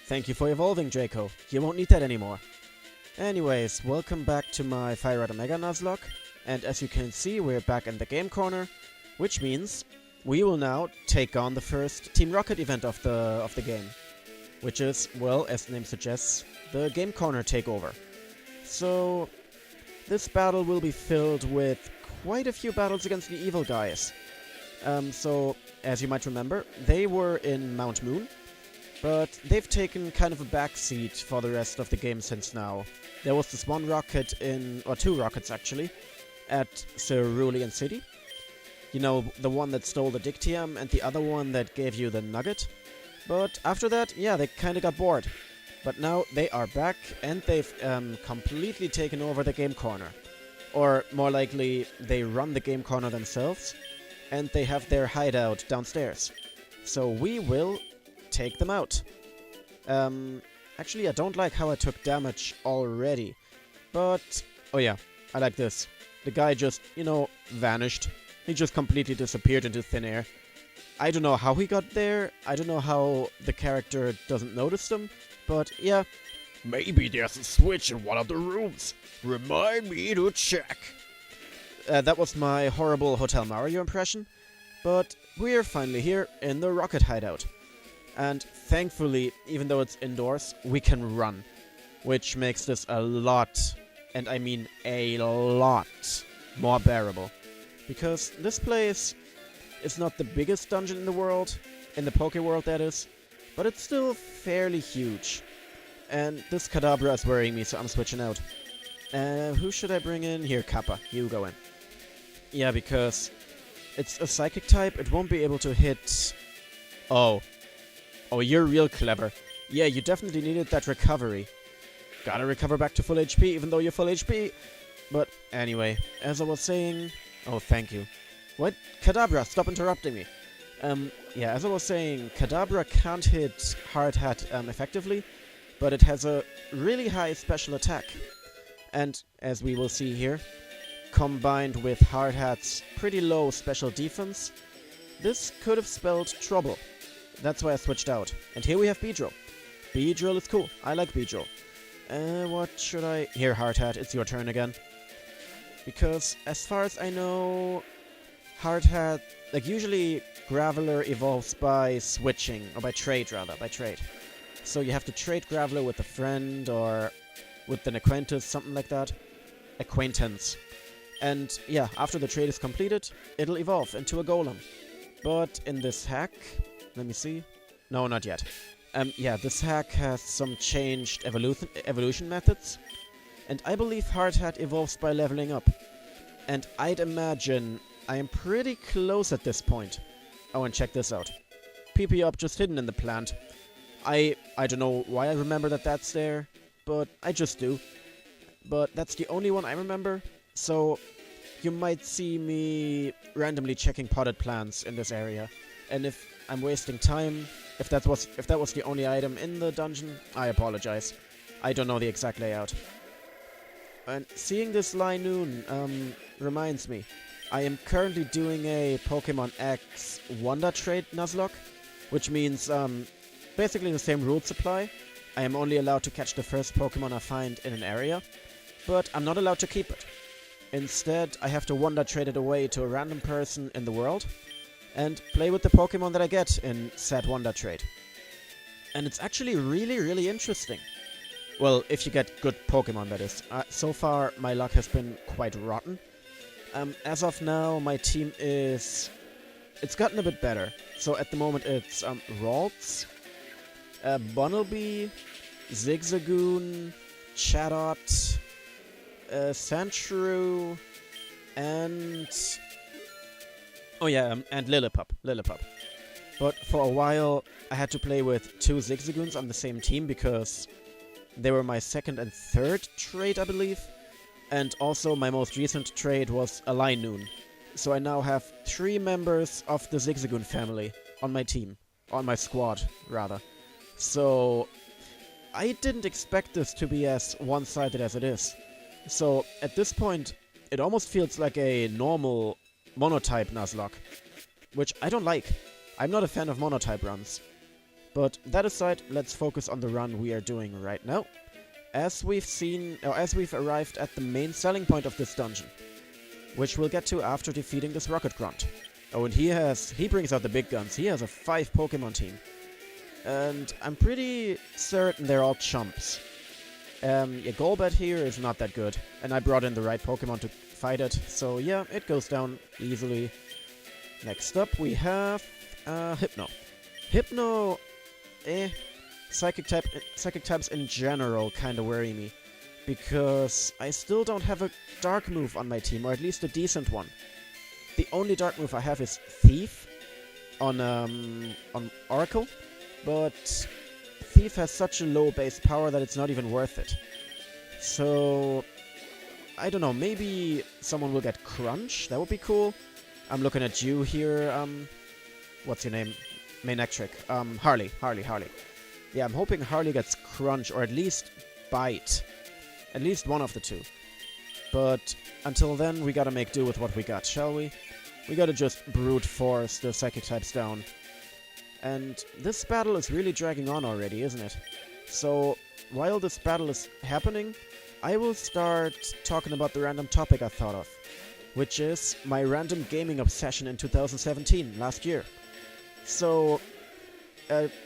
Thank you for evolving, Draco. You won't need that anymore. Anyways, welcome back to my FireRed Omega Nuzlocke, and as you can see, we're back in the game corner, which means we will now take on the first Team Rocket event of the game, which is, well, as the name suggests, the game corner takeover. So, this battle will be filled with quite a few battles against the evil guys. So, as you might remember, they were in Mount Moon, but they've taken kind of a backseat for the rest of the game since now. There was this one rocket or two rockets actually, at Cerulean City. You know, the one that stole the Dictium and the other one that gave you the Nugget. But after that, yeah, they kinda got bored. But now they are back and they've completely taken over the game corner. Or more likely, they run the game corner themselves and they have their hideout downstairs. So we will take them out. Actually, I don't like how I took damage already. But, oh yeah, I like this. The guy just, vanished. He just completely disappeared into thin air. I don't know how he got there. I don't know how the character doesn't notice them. But, yeah. Maybe there's a switch in one of the rooms. Remind me to check. That was my horrible Hotel Mario impression. But we're finally here in the rocket hideout. And thankfully, even though it's indoors, we can run. Which makes this a lot, and I mean a lot, more bearable. Because this place is not the biggest dungeon in the world, in the Poké world that is, but it's still fairly huge. And this Kadabra is worrying me, so I'm switching out. Who should I bring in? Here, Kappa, you go in. Yeah, because it's a psychic type, it won't be able to hit... Oh, you're real clever. Yeah, you definitely needed that recovery. Gotta recover back to full HP, even though you're full HP. But anyway, as I was saying... Oh, thank you. What? Kadabra, stop interrupting me. Yeah, as I was saying, Kadabra can't hit Hard Hat effectively, but it has a really high special attack. And, as we will see here, combined with Hard Hat's pretty low special defense, this could have spelled trouble. That's why I switched out. And here we have Beedrill. Beedrill is cool. I like Beedrill. What should I... Here, Hard Hat, it's your turn again. Because, as far as I know, Hard Hat... Like, usually, Graveler evolves by switching. Or by trade, rather. By trade. So you have to trade Graveler with a friend, or with an acquaintance, something like that. Acquaintance. And, yeah, after the trade is completed, it'll evolve into a Golem. But in this hack... Let me see. No, not yet. Yeah, this hack has some changed evolution methods. And I believe Hard Hat evolves by leveling up. And I'd imagine I am pretty close at this point. Oh, and check this out. PP up just hidden in the plant. I don't know why I remember that that's there, but I just do. But that's the only one I remember, so you might see me randomly checking potted plants in this area. And if I'm wasting time, if that was the only item in the dungeon, I apologize. I don't know the exact layout. And seeing this Linoon reminds me, I am currently doing a Pokemon X Wonder Trade Nuzlocke, which means basically the same rule supply. I am only allowed to catch the first Pokemon I find in an area, but I'm not allowed to keep it. Instead, I have to Wonder Trade it away to a random person in the world, and play with the Pokemon that I get in said Wonder Trade. And it's actually really, really interesting. Well, if you get good Pokemon, that is. So far, my luck has been quite rotten. As of now, my team is... It's gotten a bit better. So at the moment, it's Ralts, Bunnelby, Zigzagoon, Chatot, Sandshrew, and... Oh yeah, and Lillipup. But for a while, I had to play with two Zigzagoons on the same team because they were my second and third trade, I believe. And also, my most recent trade was a Linoon. So I now have 3 members of the Zigzagoon family on my team. On my squad, rather. So, I didn't expect this to be as one-sided as it is. So, at this point, it almost feels like a normal monotype Nuzlocke, which I don't like. I'm not a fan of monotype runs. But that aside, let's focus on the run we are doing right now. As we've arrived at the main selling point of this dungeon, which we'll get to after defeating this Rocket Grunt. Oh, and he brings out the big guns. He has a 5 Pokemon team. And I'm pretty certain they're all chumps. Yeah, Golbat here is not that good. And I brought in the right Pokemon to fight it. So yeah, it goes down easily. Next up we have Hypno. Hypno, Psychic types in general kinda worry me. Because I still don't have a dark move on my team, or at least a decent one. The only dark move I have is Thief on Oracle. But Thief has such a low base power that it's not even worth it. So, I don't know, maybe someone will get Crunch? That would be cool. I'm looking at you here, what's your name? Mainectric. Harley. Yeah, I'm hoping Harley gets Crunch, or at least Bite. At least one of the two. But until then, we gotta make do with what we got, shall we? We gotta just brute force the Psychic types down. And this battle is really dragging on already, isn't it? So, while this battle is happening, I will start talking about the random topic I thought of, which is my random gaming obsession in 2017, last year. So,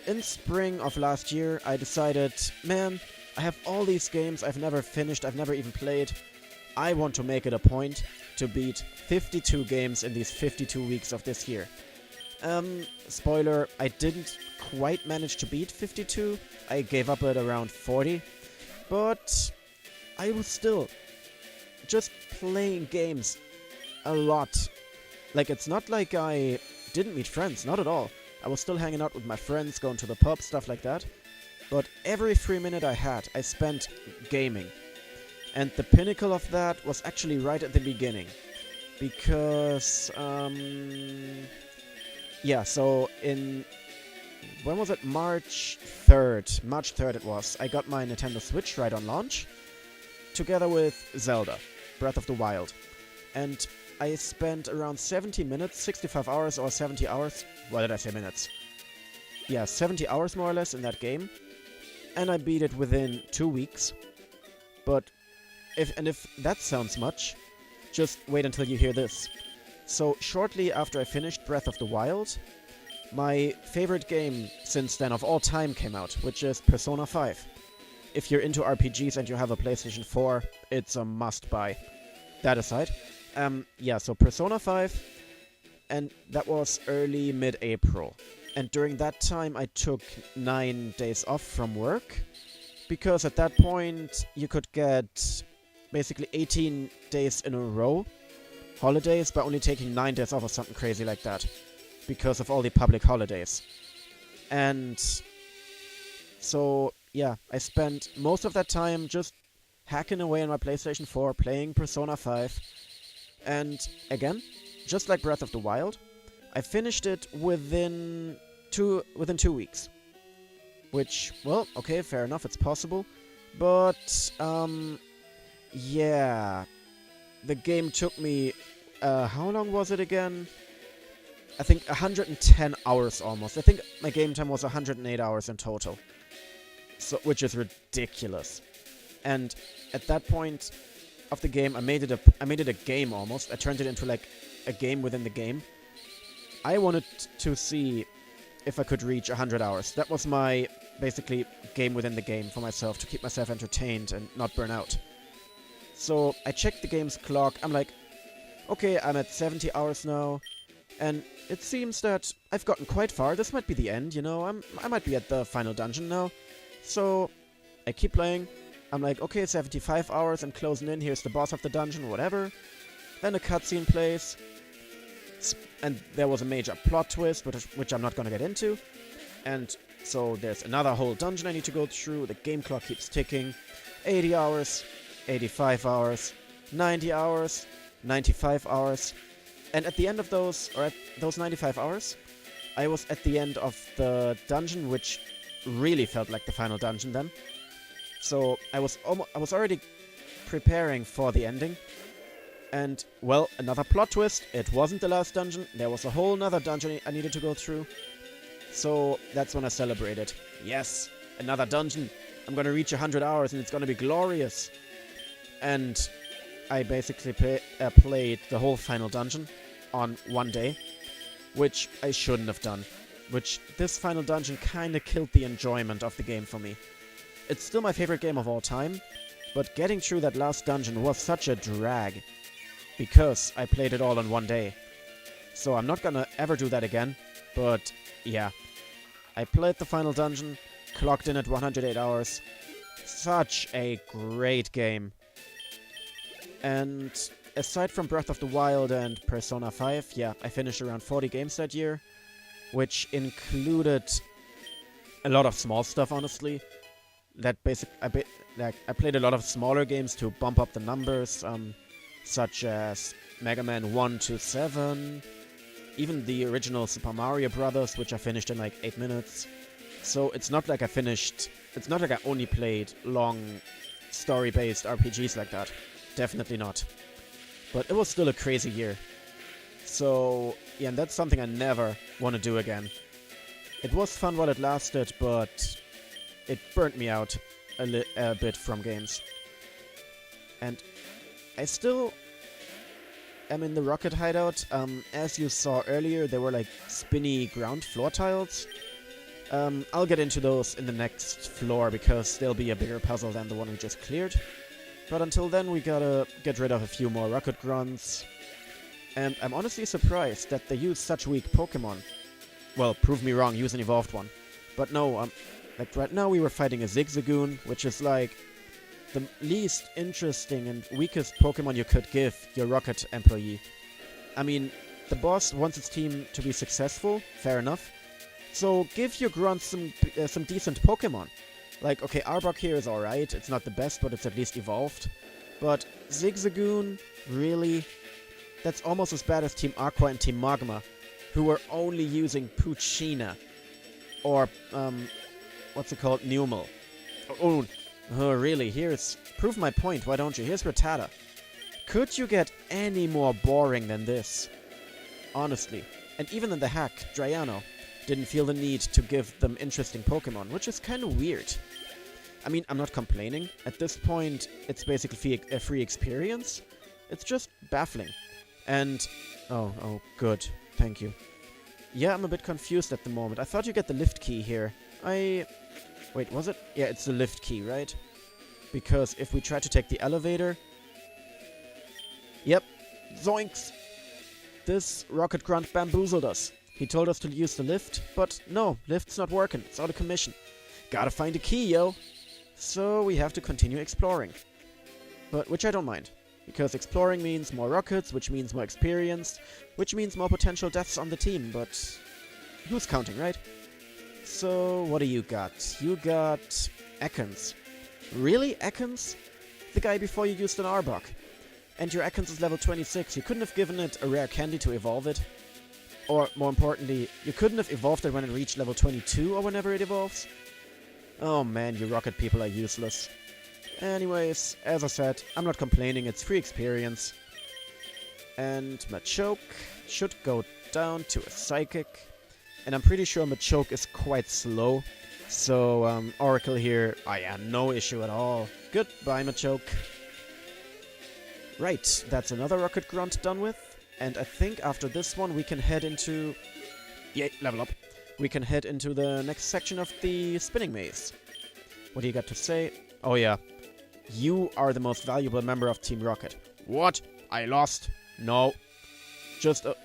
in spring of last year, I decided, man, I have all these games I've never finished, I've never even played. I want to make it a point to beat 52 games in these 52 weeks of this year. Spoiler, I didn't quite manage to beat 52. I gave up at around 40. But I was still just playing games a lot. Like, it's not like I didn't meet friends, not at all. I was still hanging out with my friends, going to the pub, stuff like that. But every free minute I had, I spent gaming. And the pinnacle of that was actually right at the beginning. Because, yeah, so when was it? March 3rd. March 3rd it was. I got my Nintendo Switch right on launch, together with Zelda, Breath of the Wild. And I spent around 70 minutes, 65 hours or 70 hours. Why did I say minutes? Yeah, 70 hours more or less in that game. And I beat it within 2 weeks. But, if that sounds much, just wait until you hear this. So, shortly after I finished Breath of the Wild, my favorite game since then of all time came out, which is Persona 5. If you're into RPGs and you have a PlayStation 4, it's a must-buy. That aside, yeah, so Persona 5, and that was early mid-April. And during that time, I took 9 days off from work, because at that point, you could get basically 18 days in a row holidays by only taking 9 days off or something crazy like that, because of all the public holidays. And so, yeah, I spent most of that time just hacking away on my PlayStation 4, playing Persona 5, and again, just like Breath of the Wild, I finished it within 2 weeks. Which, well, okay, fair enough, it's possible. But, yeah, the game took me, how long was it again? I think 110 hours almost. I think my game time was 108 hours in total. So, which is ridiculous. And at that point of the game, I made it a game almost. I turned it into like a game within the game. I wanted to see if I could reach 100 hours. That was my, basically, game within the game for myself, to keep myself entertained and not burn out. So, I checked the game's clock. I'm like, okay, I'm at 70 hours now, and it seems that I've gotten quite far. This might be the end, you know, I might be at the final dungeon now. So, I keep playing. I'm like, okay, 75 hours, I'm closing in, here's the boss of the dungeon, whatever. Then a cutscene plays, and there was a major plot twist, which I'm not gonna get into. And so there's another whole dungeon I need to go through, the game clock keeps ticking. 80 hours, 85 hours, 90 hours, 95 hours. And at the end of those 95 hours, I was at the end of the dungeon, which really felt like the final dungeon then. So I was already preparing for the ending. And, well, another plot twist. It wasn't the last dungeon. There was a whole nother dungeon I needed to go through. So that's when I celebrated. Yes, another dungeon. I'm gonna reach 100 hours and it's gonna be glorious. And I basically played the whole final dungeon on one day, which I shouldn't have done. Which this final dungeon kinda killed the enjoyment of the game for me. It's still my favorite game of all time, but getting through that last dungeon was such a drag, because I played it all in one day. So I'm not gonna ever do that again, but yeah. I played the final dungeon, clocked in at 108 hours. Such a great game. And aside from Breath of the Wild and Persona 5, yeah, I finished around 40 games that year, which included a lot of small stuff, honestly. I played a lot of smaller games to bump up the numbers, such as Mega Man 1 to 7, even the original Super Mario Brothers, which I finished in like 8 minutes. So it's not like I only played long story-based RPGs like that. Definitely not. But it was still a crazy year. So, yeah, and that's something I never want to do again. It was fun while it lasted, but it burnt me out a bit from games. And I still am in the rocket hideout. As you saw earlier, there were like spinny ground floor tiles. I'll get into those in the next floor because they'll be a bigger puzzle than the one we just cleared. But until then, we gotta get rid of a few more rocket grunts. And I'm honestly surprised that they use such weak Pokémon. Well, prove me wrong, use an evolved one. But no, like right now we were fighting a Zigzagoon, which is like the least interesting and weakest Pokemon you could give your rocket employee. I mean, the boss wants its team to be successful, fair enough. So give your grunts some decent Pokemon. Like, okay, Arbok here is alright, it's not the best, but it's at least evolved. But Zigzagoon, really? That's almost as bad as Team Aqua and Team Magma, who were only using Puccina. Or, what's it called? Numel. Oh, really? Prove my point, why don't you? Here's Rattata. Could you get any more boring than this? Honestly. And even in the hack, Draiano didn't feel the need to give them interesting Pokemon, which is kind of weird. I mean, I'm not complaining. At this point, it's basically a free experience. It's just baffling. And... Oh, good. Thank you. Yeah, I'm a bit confused at the moment. I thought you get the lift key here. Wait, was it? Yeah, it's the lift key, right? Because if we try to take the elevator... Yep. Zoinks! This rocket grunt bamboozled us. He told us to use the lift, but no, lift's not working. It's out of commission. Gotta find a key, yo! So we have to continue exploring. But which I don't mind. Because exploring means more rockets, which means more experience, which means more potential deaths on the team, but who's counting, right? So, what do you got? You got Ekans. Really, Ekans? The guy before you used an Arbok. And your Ekans is level 26. You couldn't have given it a rare candy to evolve it? Or, more importantly, you couldn't have evolved it when it reached level 22 or whenever it evolves? Oh man, you rocket people are useless. Anyways, as I said, I'm not complaining, it's free experience. And Machoke should go down to a Psychic. And I'm pretty sure Machoke is quite slow. So, Oracle here, oh yeah, no issue at all. Goodbye, Machoke. Right, that's another Rocket Grunt done with. And I think after this one we can head into... Yay, level up. We can head into the next section of the spinning maze. What do you got to say? Oh yeah. You are the most valuable member of Team Rocket. What? I lost? No. Just a...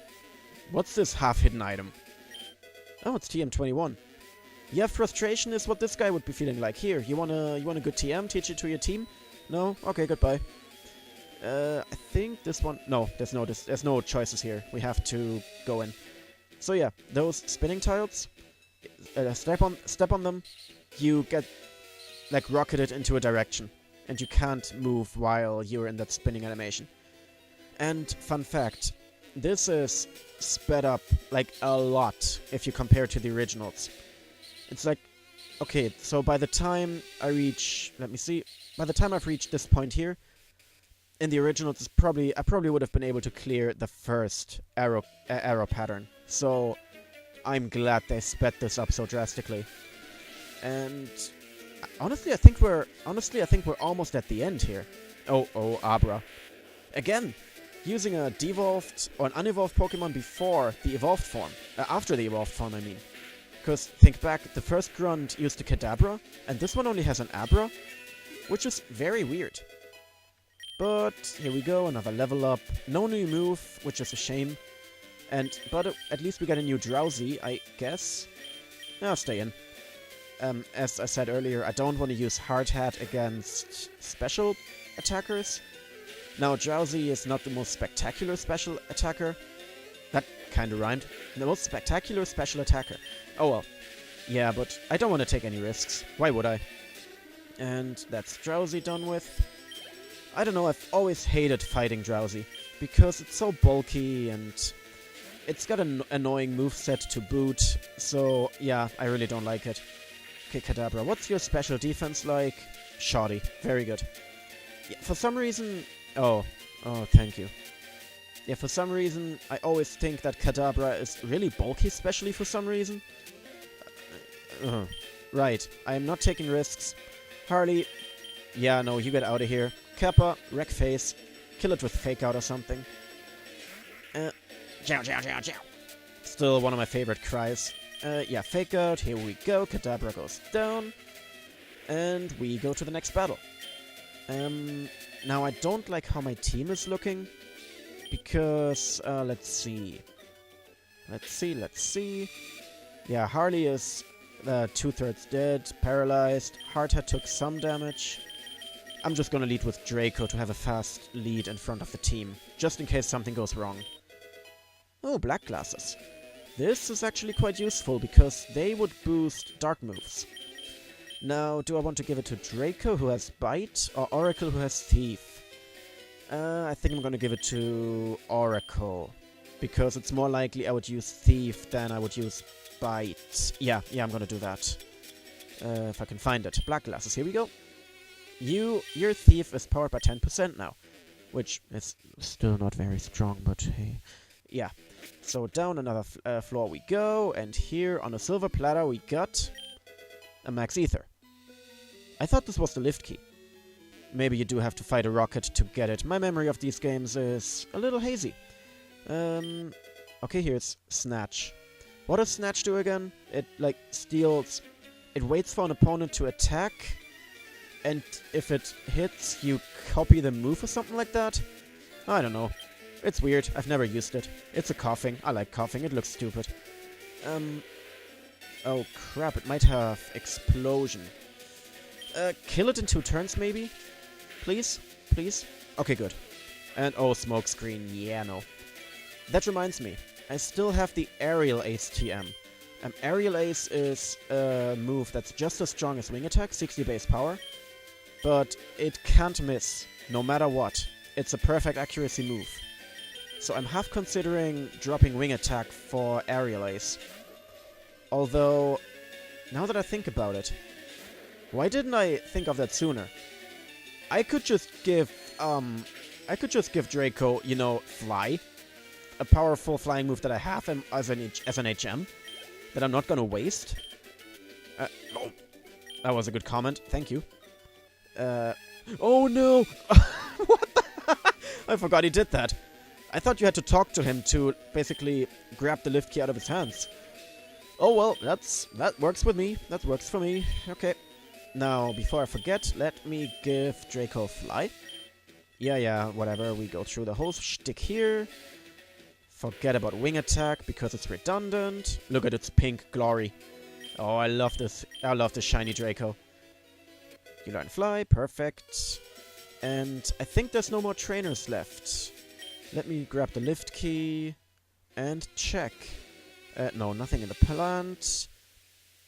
What's this half-hidden item? Oh, it's TM21. Yeah, frustration is what this guy would be feeling like. Here, you want a good TM? Teach it to your team? No? Okay, goodbye. I think this one... No, there's no choices here. We have to go in. So yeah, those spinning tiles, step on them, you get, like, rocketed into a direction. And you can't move while you're in that spinning animation. And, fun fact, this is sped up, like, a lot if you compare to the originals. It's like, okay, so by the time I reach... Let me see. By the time I've reached this point here, in the originals, I probably would have been able to clear the first arrow pattern. So, I'm glad they sped this up so drastically. And honestly, I think we're almost at the end here. Oh, Abra. Again, using a devolved or an unevolved Pokemon before the evolved form. After the evolved form, I mean. Because think back, the first Grunt used a Kadabra, and this one only has an Abra, which is very weird. But here we go, another level up. No new move, which is a shame. But at least we got a new Drowsy, I guess. I'll stay in. As I said earlier, I don't want to use Hard Hat against special attackers. Now, Drowsy is not the most spectacular special attacker. That kinda rhymed. The most spectacular special attacker. Oh well. Yeah, but I don't want to take any risks. Why would I? And that's Drowsy done with. I don't know, I've always hated fighting Drowsy, because it's so bulky and it's got an annoying moveset to boot, so yeah, I really don't like it. Okay, Kadabra, what's your special defense like? Shoddy. Very good. Yeah, for some reason... Oh, thank you. Yeah, for some reason, I always think that Kadabra is really bulky, especially for some reason. Right, I am not taking risks. Harley, yeah, no, you get out of here. Kappa, wreck face, kill it with Fake Out or something. Chow, chow, chow, chow. Still one of my favorite cries. Yeah, Fake Out, here we go. Kadabra goes down. And we go to the next battle. Now I don't like how my team is looking. Because, let's see. Let's see. Yeah, Harley is 2/3 dead, paralyzed. Hardhead took some damage. I'm just gonna lead with Draco to have a fast lead in front of the team, just in case something goes wrong. Oh, Black Glasses. This is actually quite useful, because they would boost dark moves. Now, do I want to give it to Draco, who has Bite, or Oracle, who has Thief? I think I'm gonna give it to Oracle, because it's more likely I would use Thief than I would use Bite. Yeah, I'm gonna do that. If I can find it. Black Glasses, here we go. Your Thief is powered by 10% now, which is still not very strong, but hey. Yeah, so down another floor we go, and here on a silver platter we got a Max Ether. I thought this was the lift key. Maybe you do have to fight a rocket to get it. My memory of these games is a little hazy. Okay, here's Snatch. What does Snatch do again? It, steals... It waits for an opponent to attack, and if it hits, you copy the move or something like that? I don't know. It's weird. I've never used it. It's a coughing. I like coughing. It looks stupid. Oh crap, it might have Explosion. Kill it in 2 turns, maybe? Please? Please? Okay, good. And oh, Smoke Screen. Yeah, no. That reminds me. I still have the Aerial Ace TM. Aerial Ace is a move that's just as strong as Wing Attack, 60 base power. But it can't miss, no matter what. It's a perfect accuracy move. So I'm half considering dropping Wing Attack for Aerial Ace. Although, now that I think about it, why didn't I think of that sooner? I could just give Draco, Fly. A powerful flying move that I have as an HM. That I'm not gonna waste. Oh, that was a good comment, thank you. Oh no! What the? I forgot he did that. I thought you had to talk to him to basically grab the lift key out of his hands. Oh well, that works with me. That works for me. Okay. Now, before I forget, let me give Draco Fly. Yeah, whatever. We go through the whole shtick here. Forget about Wing Attack because it's redundant. Look at its pink glory. Oh, I love this. I love this shiny Draco. You learn Fly. Perfect. And I think there's no more trainers left. Let me grab the lift key and check. No, nothing in the plant.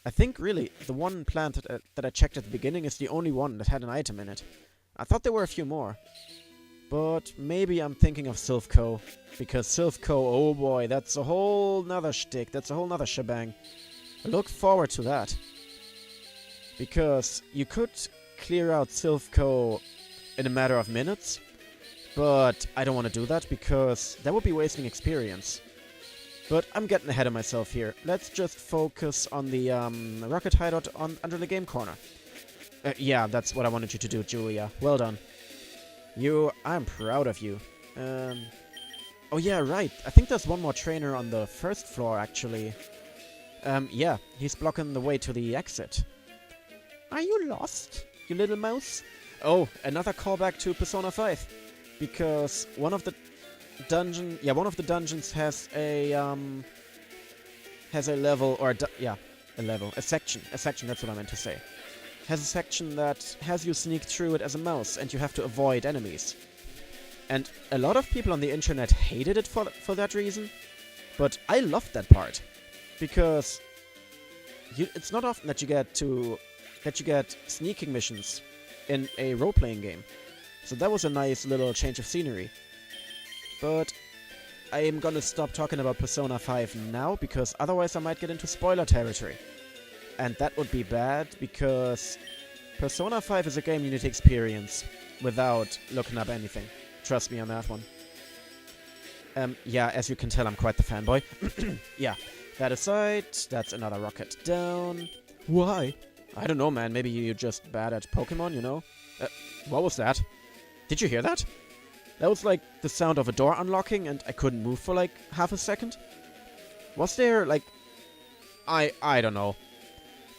I think, really, the one plant that I checked at the beginning is the only one that had an item in it. I thought there were a few more. But maybe I'm thinking of Silphco. Because Silphco, oh boy, that's a whole nother shtick. That's a whole nother shebang. I look forward to that. Because you could clear out Silphco in a matter of minutes. But I don't want to do that because that would be wasting experience. But I'm getting ahead of myself here. Let's just focus on the rocket hideout under the game corner. Yeah, that's what I wanted you to do, Julia. Well done. I'm proud of you. Oh yeah, right. I think there's one more trainer on the first floor, actually. Yeah, he's blocking the way to the exit. Are you lost, you little mouse? Oh, another callback to Persona 5. Because one of the dungeons has a level, or a section, that's what I meant to say. Has a section that has you sneak through it as a mouse, and you have to avoid enemies. And a lot of people on the internet hated it for that reason, but I loved that part, because it's not often that you get sneaking missions in a role-playing game. So that was a nice little change of scenery. But I am gonna stop talking about Persona 5 now, because otherwise I might get into spoiler territory. And that would be bad, because Persona 5 is a game you need to experience without looking up anything. Trust me on that one. Yeah, as you can tell, I'm quite the fanboy. Yeah, that aside, that's another rocket down. Why? I don't know, man. Maybe you're just bad at Pokémon, you know? What was that? Did you hear that? That was like the sound of a door unlocking, and I couldn't move for like half a second. Was there, like... I don't know.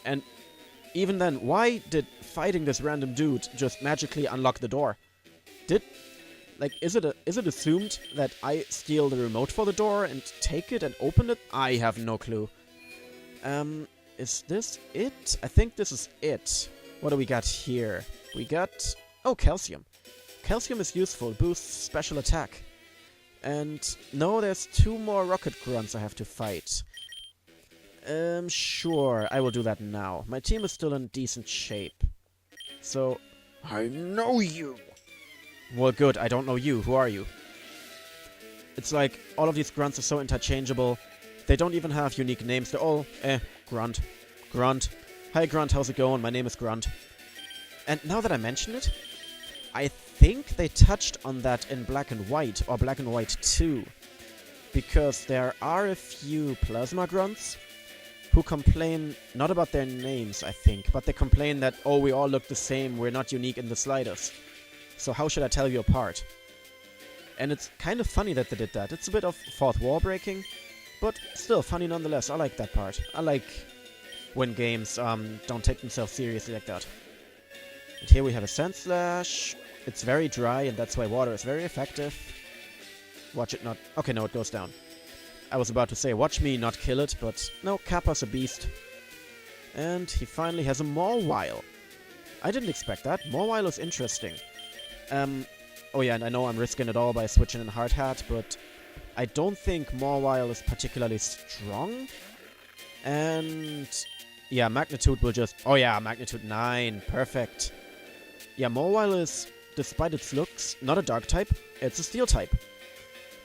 And even then, why did fighting this random dude just magically unlock the door? Is it assumed that I steal the remote for the door and take it and open it? I have no clue. Is this it? I think this is it. What do we got here? We got... Oh, calcium. Calcium is useful, boosts special attack. And no, there's 2 more rocket grunts I have to fight. Sure, I will do that now. My team is still in decent shape. So... I know you! Well, good, I don't know you. Who are you? It's like, all of these grunts are so interchangeable. They don't even have unique names. They're all, Grunt. Grunt. Hi, Grunt, how's it going? My name is Grunt. And now that I mention it, I think they touched on that in Black and White, or Black and White 2. Because there are a few plasma grunts who complain, not about their names, I think, but they complain that, oh, we all look the same, we're not unique in the slightest. So how should I tell you apart? And it's kind of funny that they did that. It's a bit of fourth wall breaking, but still funny nonetheless. I like that part. I like when games don't take themselves seriously like that. And here we have a Sand Slash. It's very dry, and that's why water is very effective. Watch it not... Okay, no, it goes down. I was about to say, watch me not kill it, but no, Kappa's a beast. And he finally has a Mawile. I didn't expect that. Mawile is interesting. Oh yeah, and I know I'm risking it all by switching in Hard Hat, but I don't think Mawile is particularly strong. And yeah, Magnitude will just... Oh yeah, Magnitude 9. Perfect. Yeah, Mawile is, despite its looks, not a Dark type. It's a Steel type.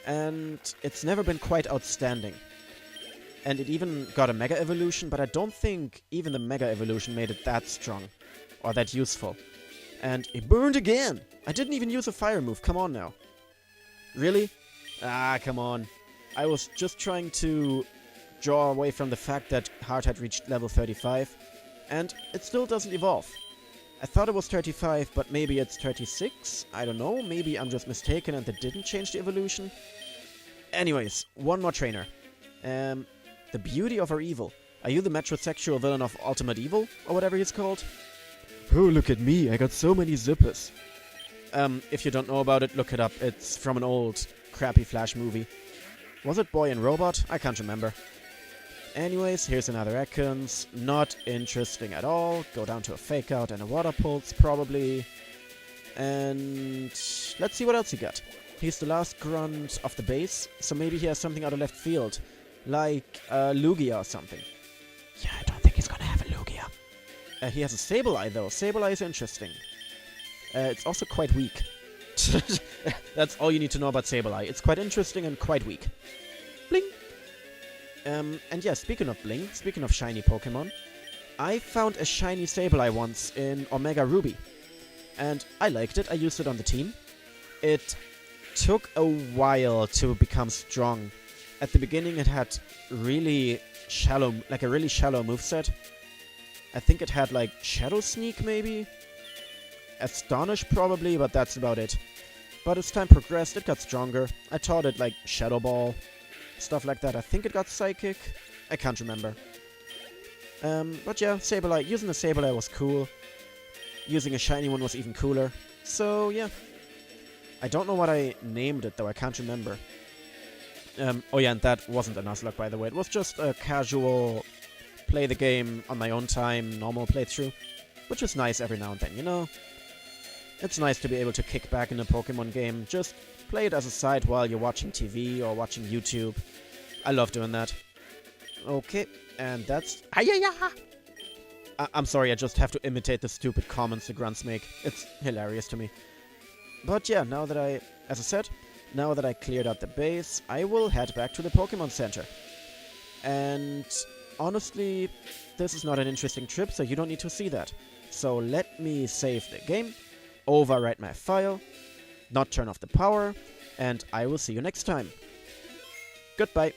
And it's never been quite outstanding. And it even got a Mega Evolution, but I don't think even the Mega Evolution made it that strong. Or that useful. And it burned again! I didn't even use a fire move, come on now. Really? Ah, come on. I was just trying to draw away from the fact that Hard had reached level 35, and it still doesn't evolve. I thought it was 35, but maybe it's 36? I don't know, maybe I'm just mistaken and they didn't change the evolution. Anyways, one more trainer. The Beauty of Our Evil. Are you the metrosexual villain of Ultimate Evil, or whatever he's called? Oh, look at me, I got so many zippers. If you don't know about it, look it up. It's from an old, crappy Flash movie. Was it Boy and Robot? I can't remember. Anyways, here's another Ekans. Not interesting at all. Go down to a Fake Out and a Water Pulse, probably. And let's see what else he got. He's the last grunt of the base, so maybe he has something out of left field. Like Lugia or something. Yeah, I don't think he's gonna have a Lugia. He has a Sableye, though. Sableye is interesting. It's also quite weak. That's all you need to know about Sableye. It's quite interesting and quite weak. Bling! And yeah, speaking of bling, speaking of shiny Pokemon, I found a shiny Sableye once in Omega Ruby. And I liked it, I used it on the team. It took a while to become strong. at the beginning it had really shallow, like a really shallow moveset. I think it had like Shadow Sneak maybe? Astonish probably, but that's about it. But as time progressed, it got stronger. I taught it like Shadow Ball, stuff like that. I think it got Psychic. I can't remember. But yeah, Sableye. Using the Sableye was cool. Using a shiny one was even cooler. So yeah. I don't know what I named it though, I can't remember. Oh yeah, and that wasn't a Nuzlocke, by the way. It was just a casual play the game on my own time, normal playthrough. Which is nice every now and then, you know? It's nice to be able to kick back in a Pokemon game, just play it as a side while you're watching TV or watching YouTube. I love doing that. Okay, and that's... I'm sorry, I just have to imitate the stupid comments the grunts make. It's hilarious to me. But yeah, now that as I said, now that I cleared out the base, I will head back to the Pokemon Center. And honestly, this is not an interesting trip, so you don't need to see that. So let me save the game, overwrite my file, not turn off the power, and I will see you next time. Goodbye.